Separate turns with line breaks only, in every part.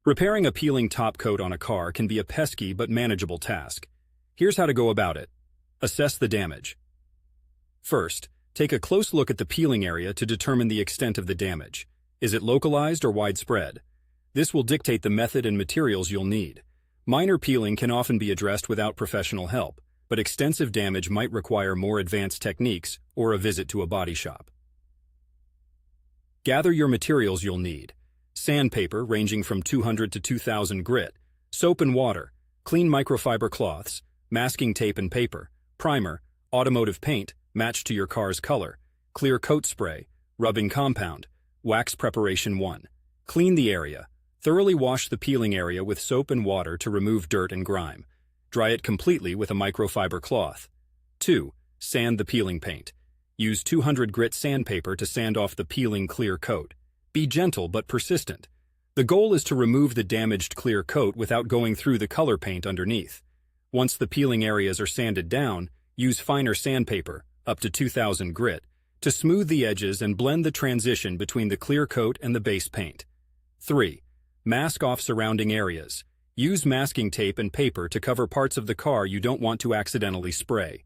Repairing a peeling top coat on a car can be a pesky but manageable task. Here's how to go about it. Assess the damage. First, take a close look at the peeling area to determine the extent of the damage. Is it localized or widespread? This will dictate the method and materials you'll need. Minor peeling can often be addressed without professional help, but extensive damage might require more advanced techniques or a visit to a body shop. Gather your materials you'll need. Sandpaper ranging from 200 to 2000 grit, soap and water, clean microfiber cloths, masking tape and paper, primer, automotive paint matched to your car's color, clear coat spray, rubbing compound, wax preparation 1. Clean the area. Thoroughly wash the peeling area with soap and water to remove dirt and grime. Dry it completely with a microfiber cloth. 2. Sand the peeling paint. Use 200 grit sandpaper to sand off the peeling clear coat. Be gentle but persistent. The goal is to remove the damaged clear coat without going through the color paint underneath. Once the peeling areas are sanded down, use finer sandpaper, up to 2000 grit, to smooth the edges and blend the transition between the clear coat and the base paint. 3. Mask off surrounding areas. Use masking tape and paper to cover parts of the car you don't want to accidentally spray.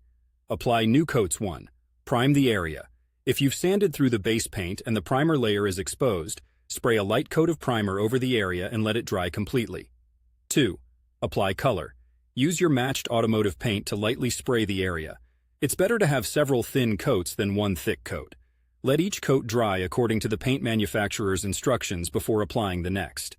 Apply new coats 1. Prime the area. If you've sanded through the base paint and the primer layer is exposed, spray a light coat of primer over the area and let it dry completely. 2. Apply color. Use your matched automotive paint to lightly spray the area. It's better to have several thin coats than one thick coat. Let each coat dry according to the paint manufacturer's instructions before applying the next.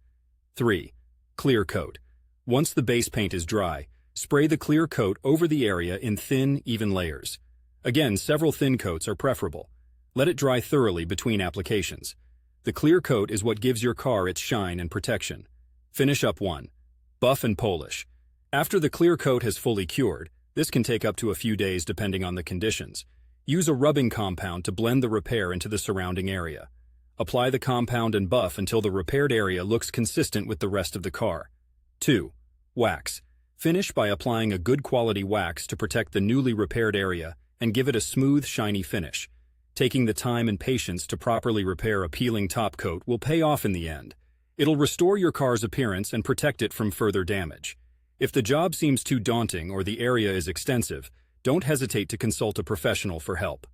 3. Clear coat. Once the base paint is dry, spray the clear coat over the area in thin, even layers. Again, several thin coats are preferable. Let it dry thoroughly between applications. The clear coat is what gives your car its shine and protection. Finish up 1. Buff and polish. After the clear coat has fully cured, this can take up to a few days depending on the conditions. Use a rubbing compound to blend the repair into the surrounding area. Apply the compound and buff until the repaired area looks consistent with the rest of the car. 2. Wax. Finish by applying a good quality wax to protect the newly repaired area and give it a smooth, shiny finish. Taking the time and patience to properly repair a peeling top coat will pay off in the end. It'll restore your car's appearance and protect it from further damage. If the job seems too daunting or the area is extensive, don't hesitate to consult a professional for help.